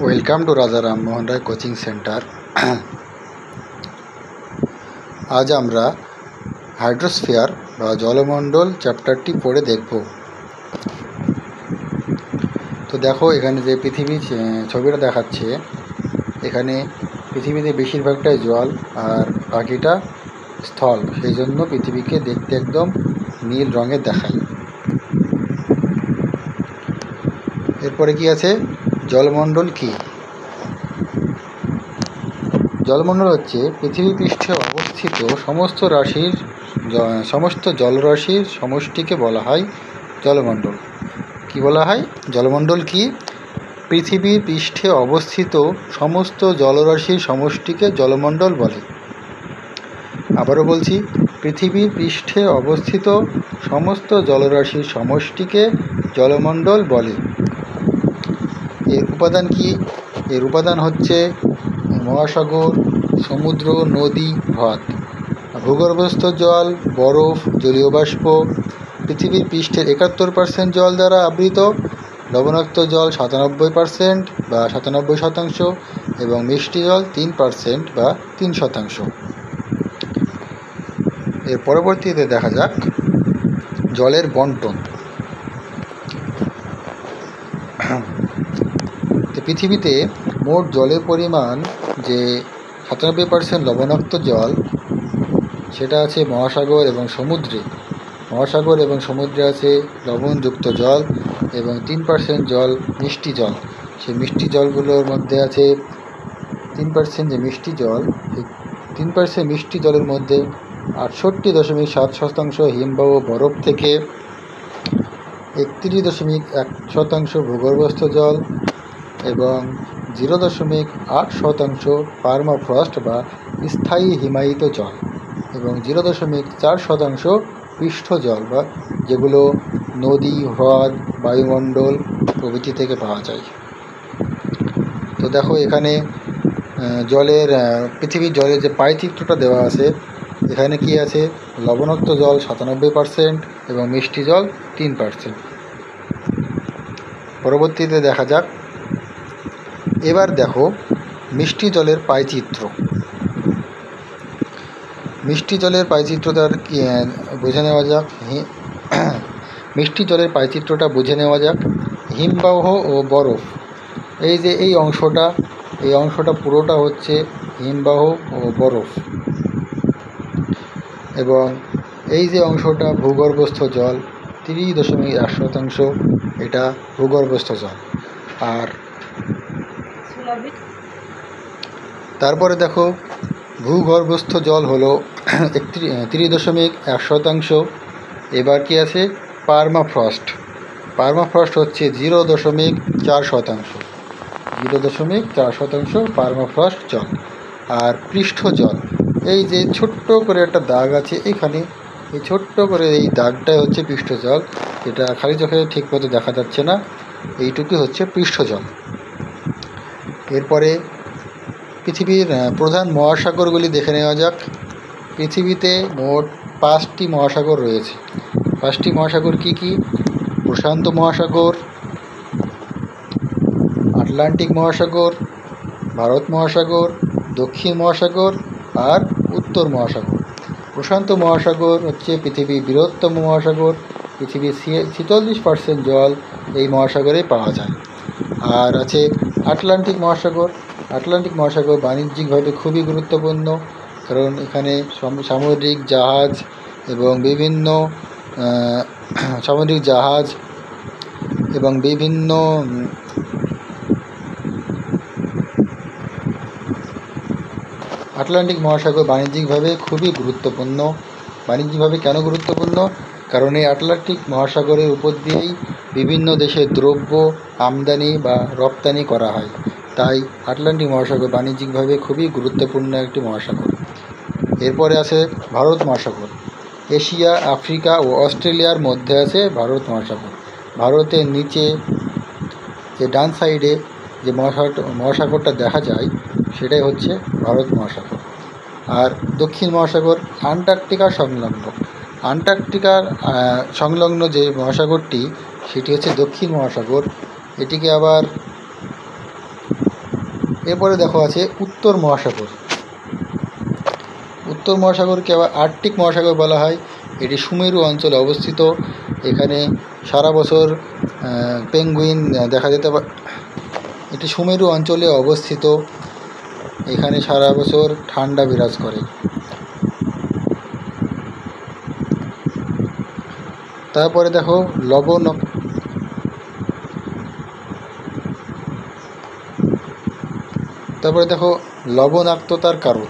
Welcome to রাজা Rammohan Roy coaching centre. আজ আমরা হাইড্রোস্ফিয়ার বা জলমণ্ডল চ্যাপ্টারটি পড়ে দেখব। তো দেখো, এখানে যে পৃথিবীর ছবিটা দেখাচ্ছে, এখানে পৃথিবীতে বেশিরভাগটাই জল আর বাকিটা স্থল, সেই জন্য পৃথিবীকে দেখতে একদম নীল রঙের দেখায়। এরপরে কি আছে, জলমণ্ডল কি? জলমণ্ডল হচ্ছে পৃথিবী পৃষ্ঠে অবস্থিত সমস্ত জলরাশির সমষ্টিকে বলা হয় জলমণ্ডল। কি বলা হয়? জলমণ্ডল কি? পৃথিবী পৃষ্ঠে অবস্থিত সমস্ত জলরাশির সমষ্টিকে জলমণ্ডল বলে। আবারও বলছি, পৃথিবীর পৃষ্ঠে অবস্থিত সমস্ত জলরাশির সমষ্টিকে জলমণ্ডল বলে। এর উপাদান কি? এর উপাদান হচ্ছে মহাসাগর, সমুদ্র, নদী, হ্রদ, ভূগর্ভস্থ জল, বরফ, জলীয় বাষ্প। পৃথিবীর পৃষ্ঠের 71% জল দ্বারা আবৃত, লবণাক্ত জল 97% বা 97%, এবং মিষ্টি জল 3% বা 3%। এর পরবর্তীতে দেখা যাক জলের বন্টন। পৃথিবীতে মোট জলের পরিমাণ যে 97% লবণাক্ত জল, সেটা আছে মহাসাগর এবং সমুদ্রে। মহাসাগর এবং সমুদ্রে আছে লবণযুক্ত জল, এবং 3% জল মিষ্টি জল। সেই মিষ্টি জলগুলোর মধ্যে আছে 3% যে মিষ্টি জল, সেই 3% মিষ্টি জলের মধ্যে 68.7% হিমবাহ বরফ থেকে, 31.1% ভূগর্ভস্থ জল, এবং 0.8% পার্মাফ্রস্ট বা স্থায়ী হিমায়িত জল, এবং 0.4% পৃষ্ঠ জল বা যেগুলো নদী, হ্রদ, বায়ুমণ্ডল প্রভৃতি থেকে পাওয়া যায়। তো দেখো, এখানে পৃথিবীর জলের যে পাইচিত্রটা দেওয়া আছে, এখানে কি আছে? লবণাক্ত জল 97% এবং মিষ্টি জল 3%। পরবর্তীতে দেখা যাক, এবার দেখো মিষ্টি জলের পাইচিত্র। মিষ্টি জলের পাইচিত্রটা বুঝে নেওয়া যাক। মিষ্টি জলের পাইচিত্রটা বুঝে নেওয়া যাক। হিমবাহ ও বরফ, এই অংশটা পুরোটা হচ্ছে হিমবাহ ও বরফ, এবং এই যে অংশটা ভূগর্ভস্থ জল 30.1%, এটা ভূগর্ভস্থ জল। আর তারপরে দেখো, ভূগর্ভস্থ জল হলো 30.1%। এবার কি আছে? পার্মাফ্রস্ট। পার্মাফ্রস্ট হচ্ছে 0.4%। 0.4% পার্মাফ্রস্ট জল। আর পৃষ্ঠ জল, এই যে ছোট্ট করে একটা দাগ আছে এখানে, এই ছোট্ট করে এই দাগটাই হচ্ছে পৃষ্ঠ জল। এটা খালি চোখে ঠিক মতো দেখা যাচ্ছে না, এইটুকুই হচ্ছে পৃষ্ঠ জল। এরপরে পৃথিবীর প্রধান মহাসাগরগুলি দেখে নেওয়া যাক। পৃথিবীতে মোট 5টি মহাসাগর রয়েছে। 5টি মহাসাগর কি কি? প্রশান্ত মহাসাগর, আটলান্টিক মহাসাগর, ভারত মহাসাগর, দক্ষিণ মহাসাগর আর উত্তর মহাসাগর। প্রশান্ত মহাসাগর হচ্ছে পৃথিবীর বৃহত্তম মহাসাগর। পৃথিবীর 46% জল এই মহাসাগরে পাওয়া যায়। আর আছে আটলান্টিক মহাসাগর। আটলান্টিক মহাসাগর বাণিজ্যিকভাবে খুবই গুরুত্বপূর্ণ, কারণ এখানে সামুদ্রিক জাহাজ এবং বিভিন্ন আটলান্টিক মহাসাগর বাণিজ্যিকভাবে খুবই গুরুত্বপূর্ণ। বাণিজ্যিকভাবে কেন গুরুত্বপূর্ণ? কারণ এই আটলান্টিক মহাসাগরের উপর দিয়েই বিভিন্ন দেশের দ্রব্য আমদানি বা রপ্তানি করা হয়। তাই আটলান্টিক মহাসাগর বাণিজ্যিকভাবে খুবই গুরুত্বপূর্ণ একটি মহাসাগর। এরপরে আছে ভারত মহাসাগর। এশিয়া, আফ্রিকা ও অস্ট্রেলিয়ার মধ্যে আছে ভারত মহাসাগর। ভারতের নিচে যে ডান সাইডে যে মহাসাগরটা দেখা যায়, সেটাই হচ্ছে ভারত মহাসাগর। আর দক্ষিণ মহাসাগর আন্টার্কটিকার সংলগ্ন যে মহাসাগরটি, সেটি হচ্ছে দক্ষিণ মহাসাগর। এটিকে আবার এরপরে দেখো আছে উত্তর মহাসাগর। উত্তর মহাসাগরকে আবার আর্কটিক মহাসাগর বলা হয়। এটি সুমেরু অঞ্চলে অবস্থিত। এখানে সারা বছর পেঙ্গুইন দেখা যেতে পারে। এটি সুমেরু অঞ্চলে অবস্থিত। এখানে সারা বছর ঠান্ডা বিরাজ করে। তারপরে দেখো লবণাক্ততার কারণ।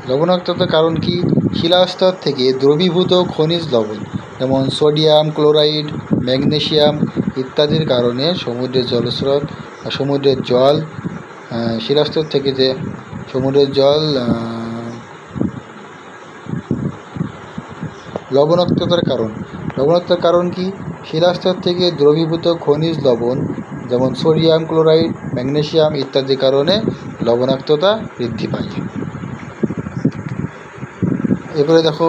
লবণাক্ততার কারণ কি? শিলাস্তর থেকে দ্রবীভূত খনিজ লবণ যেমন সোডিয়াম ক্লোরাইড, ম্যাগনেসিয়াম ইত্যাদির কারণে সমুদ্রের জলস্রোত, সমুদ্রের জল, শিলাস্তর থেকে যে সমুদ্রের জল লবণাক্ততার কারণ কি? শিলাস্তর থেকে দ্রবীভূত খনিজ লবণ যেমন সোডিয়াম ক্লোরাইড, ম্যাগনেসিয়াম ইত্যাদির কারণে লবণাক্ততা বৃদ্ধি পায়। এরপরে দেখো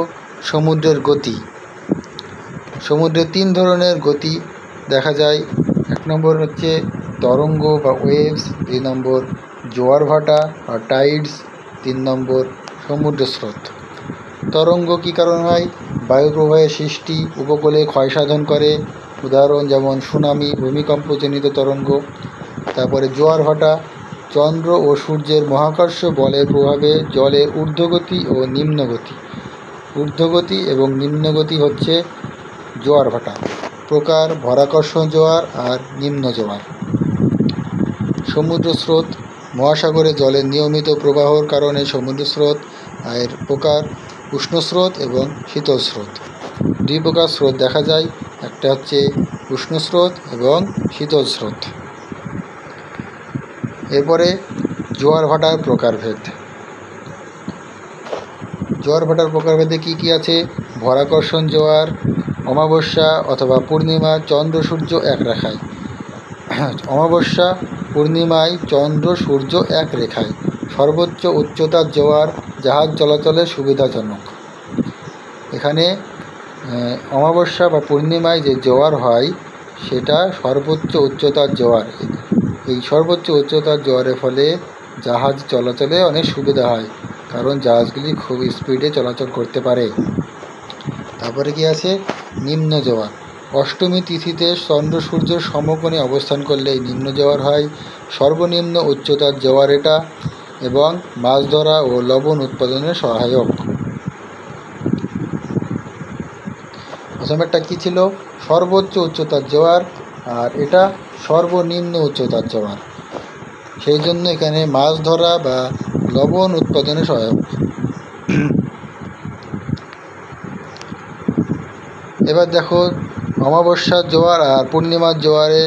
সমুদ্রের গতি। সমুদ্রে 3 ধরনের গতি দেখা যায়। 1 নম্বর হচ্ছে তরঙ্গ বা ওয়েভস, 2 নম্বর জোয়ার ভাটা বা টাইডস, 3 নম্বর সমুদ্র স্রোত। তরঙ্গ কী কারণ হয়? বায়ুপ্রবাহের সৃষ্টি, উপকূলে ক্ষয়সাধন করে, উদাহরণ যেমন সুনামি, ভূমিকম্পজনিত তরঙ্গ। তারপরে জোয়ার ভাটা, চন্দ্র ও সূর্যের মহাকর্ষ বলের প্রভাবে জলের ঊর্ধ্বগতি ও নিম্নগতি। ঊর্ধ্বগতি এবং নিম্নগতি হচ্ছে জোয়ার ভাটা প্রকার, ভরাকর্ষণ জোয়ার আর নিম্ন জোয়ার। সমুদ্র স্রোত, মহাসাগরে জলের নিয়মিত প্রবাহর কারণে সমুদ্র স্রোত এর প্রকার উষ্ণ স্রোত এবং শীতল স্রোত। 2 প্রকার স্রোত দেখা যায়, একটা হচ্ছে উষ্ণ স্রোত এবং শীতল স্রোত। এরপরে জোয়ার ভাটার প্রকারভেদ। জোয়ার ভাটার প্রকারভেদে কী কী আছে? ভরাকর্ষণ জোয়ার, অমাবস্যা অথবা পূর্ণিমা চন্দ্র সূর্য এক রেখায়। অমাবস্যা পূর্ণিমায় চন্দ্র সূর্য এক রেখায়। সর্বোচ্চ উচ্চতার জোয়ার, জাহাজ চলাচলে সুবিধাজনক। এখানে অমাবস্যা বা পূর্ণিমায় যে জোয়ার হয় সেটা সর্বোচ্চ উচ্চতার জোয়ার। এই সর্বোচ্চ উচ্চতার জোয়ারের ফলে জাহাজ চলাচলে অনেক সুবিধা হয়, কারণ জাহাজগুলি খুব স্পিডে চলাচল করতে পারে। তারপরে কি আছে? নিম্ন জোয়ার। অষ্টমী তিথিতে চন্দ্র সূর্যের সমকোণে অবস্থান করলে নিম্ন জোয়ার হয়। সর্বনিম্ন উচ্চতার জোয়ার এটা এবং মাছ ধরা ও লবণ উৎপাদনে সহায়ক। প্রথমেরটা কী ছিল? সর্বোচ্চ উচ্চতার জোয়ার, আর এটা সর্বনিম্ন উচ্চতার জোয়ার। সেই জন্য এখানে মাছ ধরা বা লবণ উৎপাদনে সহায়ক। এবার দেখো অমাবস্যার জোয়ার আর পূর্ণিমার জোয়ারে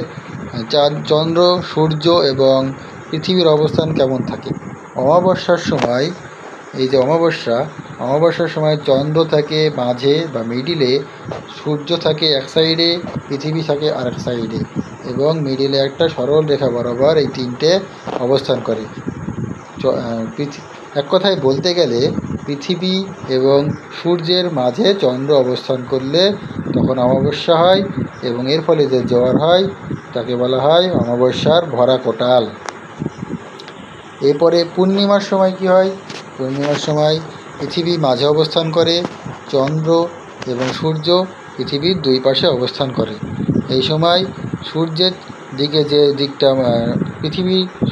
চন্দ্র সূর্য এবং পৃথিবীর অবস্থান কেমন থাকে। অমাবস্যার সময়, এই যে অমাবস্যার সময় চন্দ্র থাকে মাঝে বা মিডিলে, সূর্য থাকে এক সাইডে, পৃথিবী থাকে আর এক সাইডে, এবং মিডিলে একটা সরল রেখা বরাবর এই 3টে অবস্থান করে। এক কথায় বলতে গেলে পৃথিবী এবং সূর্যের মাঝে চন্দ্র অবস্থান করলে তখন অমাবস্যা হয়, এবং এর ফলে যে জোয়ার হয় তাকে বলা হয় অমাবস্যার ভরা কোটাল। এরপরে পূর্ণিমার সময় কি হয়? পূর্ণিমার সময় পৃথিবী মাঝে অবস্থান করে, চন্দ্র এবং সূর্য পৃথিবীর 2 পাশে অবস্থান করে। এই সময় সূর্যের দিকে যে দিকটা,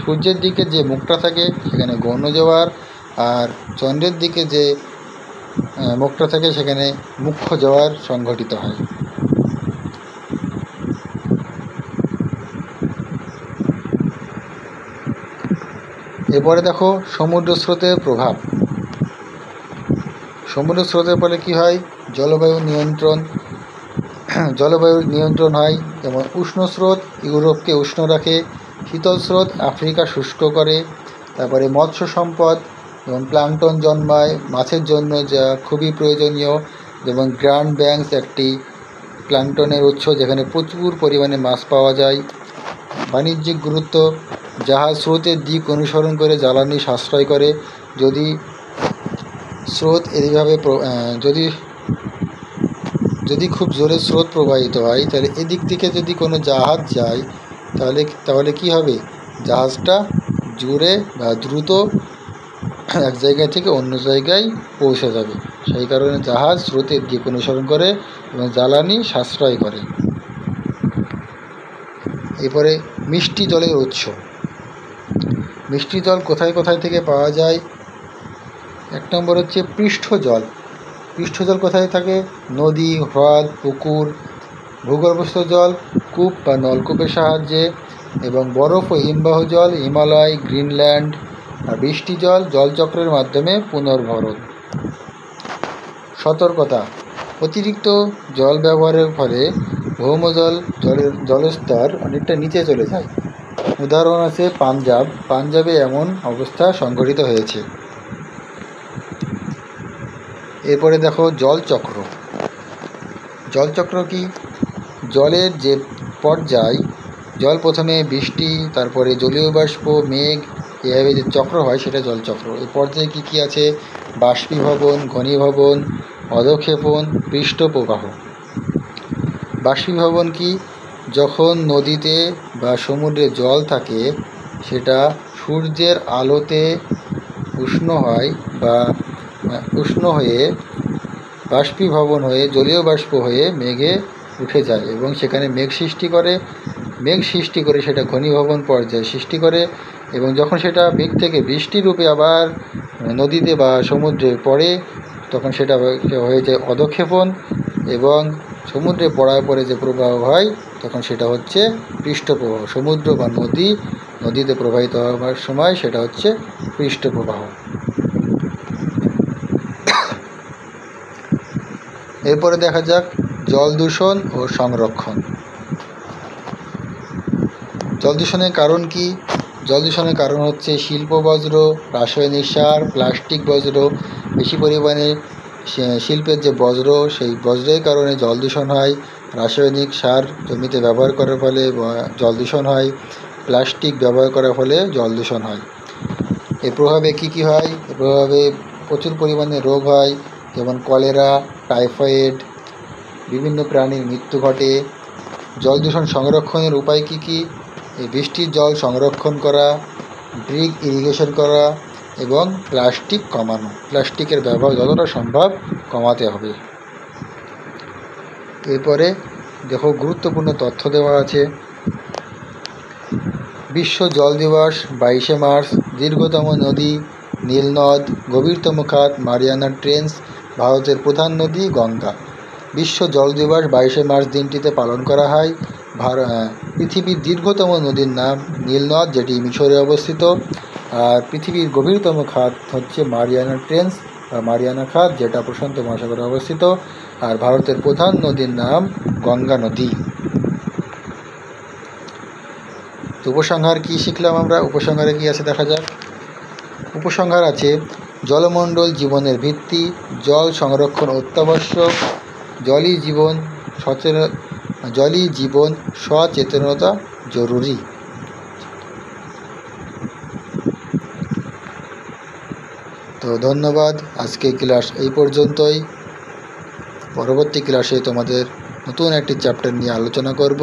সূর্যের দিকে যে মুখটা থাকে সেখানে গৌণ জোয়ার, আর চন্দ্রের দিকে যে মুখটা থাকে সেখানে মুখ্য জোয়ার সংঘটিত হয়। এরপরে দেখো সমুদ্র স্রোতের প্রভাব। সমুদ্র স্রোতের ফলে কী হয়? জলবায়ুর নিয়ন্ত্রণ হয়। যেমন উষ্ণ স্রোত ইউরোপকে উষ্ণ রাখে, শীতল স্রোত আফ্রিকা শুষ্ক করে। তারপরে মৎস্য সম্পদ, যেমন প্লাঙ্কটন জন্মায় মাছের জন্য, যা খুবই প্রয়োজনীয়। যেমন গ্র্যান্ড ব্যাংকস একটি প্লাঙ্কটনের উৎস, যেখানে প্রচুর পরিমাণে মাছ পাওয়া যায়। বাণিজ্যিক গুরুত্ব, জাহাজ স্রোতের দিক অনুসরণ করে জ্বালানি সাশ্রয় করে। যদি স্রোত এইভাবে যদি খুব জোরে স্রোত প্রবাহিত হয়, তাহলে এদিক থেকে যদি কোনো জাহাজ যায় তাহলে কি হবে? জাহাজটা জোরে বা দ্রুত এক জায়গা থেকে অন্য জায়গায় পৌঁছে যাবে। সেই কারণে জাহাজ স্রোতের দিক অনুসরণ করে এবং জ্বালানি সাশ্রয় করে। এরপরে মিষ্টি জলের উৎস। মিষ্টি জল কোথায় কোথায় থেকে পাওয়া যায়? 1 নম্বর হচ্ছে পৃষ্ঠ জল। পৃষ্ঠ জল কোথায় থাকে? নদী, হ্রদ, পুকুর। ভূগর্ভস্থ জল কূপ বা নলকূপের সাহায্যে, এবং বরফ ও হিমবাহ জল হিমালয়, গ্রিনল্যান্ড। আর বৃষ্টি জল জলচক্রের মাধ্যমে পুনর্ভরণ। সতর্কতা: অতিরিক্ত জল ব্যবহারের ফলে জলের জলস্তর অনেকটা নিচে চলে যায়। উদাহরণ আছে পাঞ্জাবে এমন অবস্থা সংঘটিত হয়েছে। এরপরে দেখো জলচক্র। জলচক্র কি? জলের যে পর্যায়, জল প্রথমে বৃষ্টি, তারপরে জলীয় বাষ্প, মেঘ, এভাবে যে চক্র হয় সেটা জলচক্র। এই পর্যায়ে কী কী আছে? বাষ্পীভবন, ঘনীভবন, অধঃক্ষেপণ, পৃষ্ঠপ্রবাহ। বাষ্পীভবন কি? যখন নদীতে বা সমুদ্রে জল থাকে সেটা সূর্যের আলোতে উষ্ণ হয় বা উষ্ণ হয়ে বাষ্পীভবন হয়ে জলীয় বাষ্প হয়ে মেঘে উঠে যায় এবং সেখানে মেঘ সৃষ্টি করে সেটা ঘনীভবন পর্যায়ে সৃষ্টি করে, এবং যখন সেটা মেঘ থেকে বৃষ্টিরূপে আবার নদীতে বা সমুদ্রে পড়ে তখন সেটা হয়ে যায় অধঃক্ষেপণ, এবং সমুদ্রে পড়ার পরে যে প্রবাহ হয় তখন সেটা হচ্ছে পৃষ্ঠপ্রবাহ। সমুদ্র বা নদীতে প্রবাহিত হওয়ার সময় সেটা হচ্ছে পৃষ্ঠপ্রবাহ। এরপরে দেখা যাক জল দূষণ ও সংরক্ষণ। জল দূষণের কারণ কি? জল দূষণের কারণ হচ্ছে শিল্প বজ্র, রাসায়নিক সার, প্লাস্টিক বজ্র। বেশি পরিমাণে শিল্পের যে বজ্র, সেই বজ্রের কারণে জল দূষণ হয়। রাসায়নিক সার জমিতে ব্যবহার করার ফলে জল দূষণ হয়। প্লাস্টিক ব্যবহার করার ফলে জল দূষণ হয়। এর প্রভাবে কী হয়? এর প্রভাবে প্রচুর পরিমাণে রোগ হয়, যেমন কলেরা, টাইফয়েড, বিভিন্ন প্রাণীর মৃত্যু ঘটে। জল দূষণ সংরক্ষণের উপায় কী কী? এই বৃষ্টির জল সংরক্ষণ করা, ড্রিপ ইরিগেশন করা এবং প্লাস্টিক কমানো। প্লাস্টিকের ব্যবহার যতটা সম্ভব কমাতে হবে। এরপরে দেখো গুরুত্বপূর্ণ তথ্য দেওয়া আছে। বিশ্ব জল দিবস 22শে মার্চ। দীর্ঘতম নদী নীলনদ, গভীরতম খাত মারিয়ানা ট্রেঞ্চ, ভারতের প্রধান নদী গঙ্গা। বিশ্ব জল দিবস 22শে মার্চ দিনটিতে পালন করা হয়। পৃথিবীর দীর্ঘতম নদীর নাম নীলনদ, যেটি মিশরে অবস্থিত। আর পৃথিবীর গভীরতম খাত হচ্ছে মারিয়ানা ট্রেঞ্চ বা মারিয়ানা খাত, যেটা প্রশান্ত মহাসাগরে অবস্থিত। আর ভারতের প্রধান নদীর নাম গঙ্গা নদী। তো উপসংহার কী শিখলাম আমরা? উপসংহারে কী আছে দেখা যাক। উপসংহার আছে জলমণ্ডল জীবনের ভিত্তি, জল সংরক্ষণ অত্যাবশ্যক, জলই জীবন সচেতনতা জরুরি। তো ধন্যবাদ। আজকে ক্লাস এই পর্যন্তই। পরবর্তী ক্লাসে তোমাদের নতুন একটি চ্যাপ্টার নিয়ে আলোচনা করব।